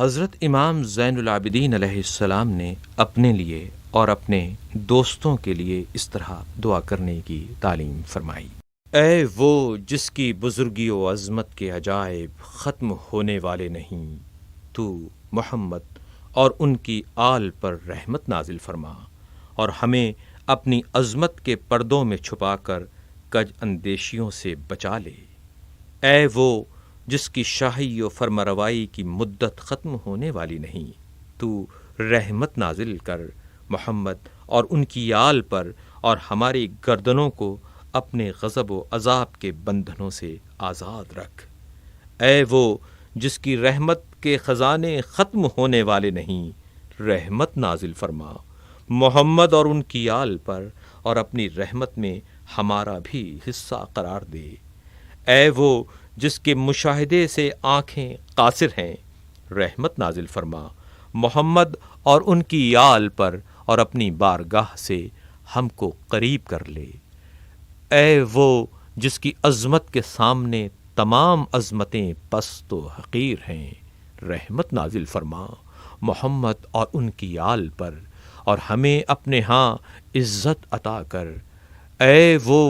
حضرت امام زین العابدین علیہ السلام نے اپنے لیے اور اپنے دوستوں کے لیے اس طرح دعا کرنے کی تعلیم فرمائی۔ اے وہ جس کی بزرگی و عظمت کے عجائب ختم ہونے والے نہیں، تو محمد اور ان کی آل پر رحمت نازل فرما اور ہمیں اپنی عظمت کے پردوں میں چھپا کر کج اندیشیوں سے بچا لے۔ اے وہ جس کی شاہی و فرمانروائی کی مدت ختم ہونے والی نہیں، تو رحمت نازل کر محمد اور ان کی آل پر اور ہماری گردنوں کو اپنے غضب و عذاب کے بندھنوں سے آزاد رکھ۔ اے وہ جس کی رحمت کے خزانے ختم ہونے والے نہیں، رحمت نازل فرما محمد اور ان کی آل پر اور اپنی رحمت میں ہمارا بھی حصہ قرار دے۔ اے وہ جس کے مشاہدے سے آنکھیں قاصر ہیں، رحمت نازل فرما محمد اور ان کی آل پر اور اپنی بارگاہ سے ہم کو قریب کر لے۔ اے وہ جس کی عظمت کے سامنے تمام عظمتیں پست و حقیر ہیں، رحمت نازل فرما محمد اور ان کی آل پر اور ہمیں اپنے ہاں عزت عطا کر۔ اے وہ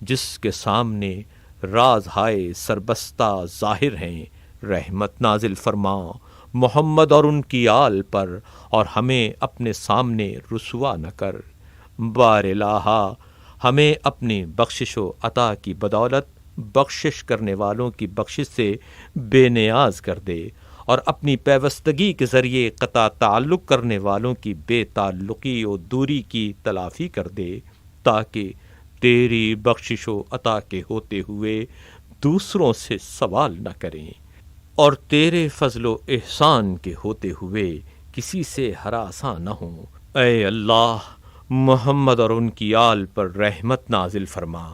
جس کے سامنے راز ہائے سربستہ ظاہر ہیں، رحمت نازل فرما محمد اور ان کی آل پر اور ہمیں اپنے سامنے رسوا نہ کر۔ بار الہا ہمیں اپنی بخشش و عطا کی بدولت بخشش کرنے والوں کی بخشش سے بے نیاز کر دے اور اپنی پیوستگی کے ذریعے قطع تعلق کرنے والوں کی بے تعلقی و دوری کی تلافی کر دے، تاکہ تیری بخشش و عطا کے ہوتے ہوئے دوسروں سے سوال نہ کریں اور تیرے فضل و احسان کے ہوتے ہوئے کسی سے ہراساں نہ ہوں۔ اے اللہ، محمد اور ان کی آل پر رحمت نازل فرما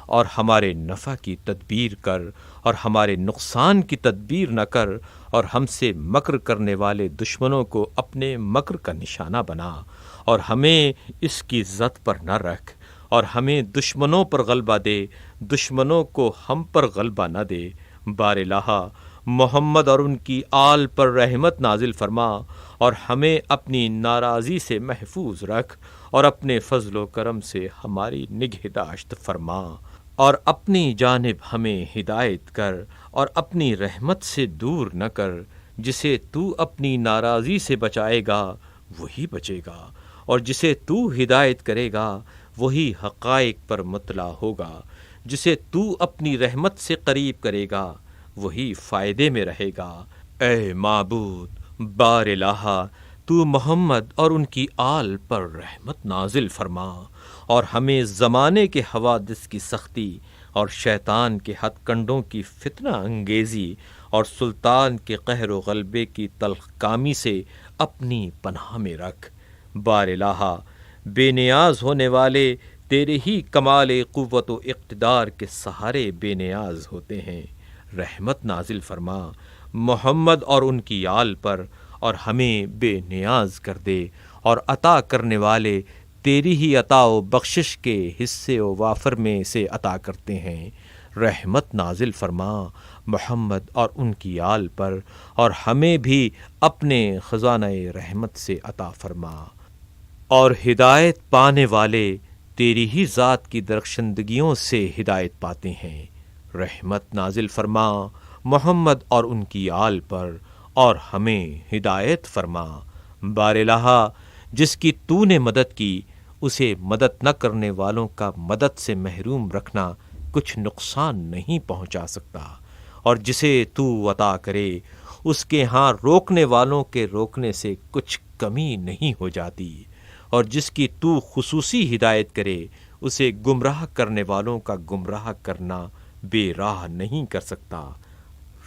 اور ہمارے نفع کی تدبیر کر اور ہمارے نقصان کی تدبیر نہ کر، اور ہم سے مکر کرنے والے دشمنوں کو اپنے مکر کا نشانہ بنا اور ہمیں اس کی زد پر نہ رکھ، اور ہمیں دشمنوں پر غلبہ دے، دشمنوں کو ہم پر غلبہ نہ دے۔ بار الہا محمد اور ان کی آل پر رحمت نازل فرما اور ہمیں اپنی ناراضی سے محفوظ رکھ، اور اپنے فضل و کرم سے ہماری نگہداشت فرما، اور اپنی جانب ہمیں ہدایت کر اور اپنی رحمت سے دور نہ کر۔ جسے تو اپنی ناراضی سے بچائے گا وہی بچے گا، اور جسے تو ہدایت کرے گا وہی حقائق پر مطلع ہوگا۔ جسے تو اپنی رحمت سے قریب کرے گا وہی فائدے میں رہے گا۔ اے معبود، بار الہا تو محمد اور ان کی آل پر رحمت نازل فرما اور ہمیں زمانے کے حوادث کی سختی اور شیطان کے ہتھ کنڈوں کی فتنہ انگیزی اور سلطان کے قہر و غلبے کی تلخ کامی سے اپنی پناہ میں رکھ۔ بار الہا بے نیاز ہونے والے تیرے ہی کمال قوت و اقتدار کے سہارے بے نیاز ہوتے ہیں، رحمت نازل فرما محمد اور ان کی آل پر اور ہمیں بے نیاز کر دے، اور عطا کرنے والے تیری ہی عطا و بخشش کے حصے و وافر میں سے عطا کرتے ہیں، رحمت نازل فرما محمد اور ان کی آل پر اور ہمیں بھی اپنے خزانہ رحمت سے عطا فرما۔ اور ہدایت پانے والے تیری ہی ذات کی درخشندگیوں سے ہدایت پاتے ہیں، رحمت نازل فرما محمد اور ان کی آل پر اور ہمیں ہدایت فرما۔ بار الہا جس کی تو نے مدد کی، اسے مدد نہ کرنے والوں کا مدد سے محروم رکھنا کچھ نقصان نہیں پہنچا سکتا، اور جسے تو عطا کرے اس کے ہاں روکنے والوں کے روکنے سے کچھ کمی نہیں ہو جاتی، اور جس کی تو خصوصی ہدایت کرے اسے گمراہ کرنے والوں کا گمراہ کرنا بے راہ نہیں کر سکتا۔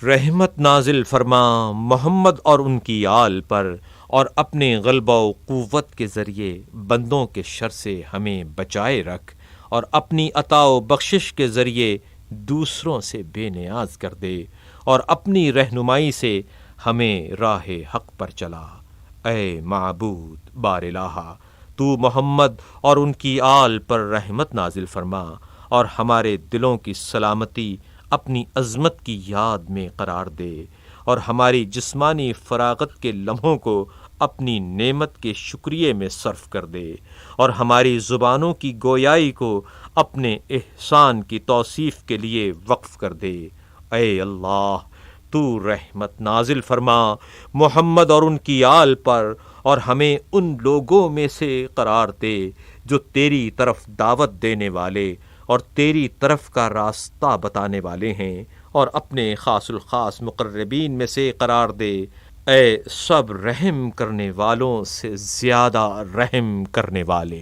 رحمت نازل فرما محمد اور ان کی آل پر اور اپنے غلبہ و قوت کے ذریعے بندوں کے شر سے ہمیں بچائے رکھ، اور اپنی عطا و بخشش کے ذریعے دوسروں سے بے نیاز کر دے، اور اپنی رہنمائی سے ہمیں راہ حق پر چلا۔ اے معبود، بار الہا تو محمد اور ان کی آل پر رحمت نازل فرما اور ہمارے دلوں کی سلامتی اپنی عظمت کی یاد میں قرار دے، اور ہماری جسمانی فراغت کے لمحوں کو اپنی نعمت کے شکریے میں صرف کر دے، اور ہماری زبانوں کی گویائی کو اپنے احسان کی توصیف کے لیے وقف کر دے۔ اے اللہ، تو رحمت نازل فرما محمد اور ان کی آل پر، اور ہمیں ان لوگوں میں سے قرار دے جو تیری طرف دعوت دینے والے اور تیری طرف کا راستہ بتانے والے ہیں، اور اپنے خاص الخاص مقربین میں سے قرار دے۔ اے سب رحم کرنے والوں سے زیادہ رحم کرنے والے۔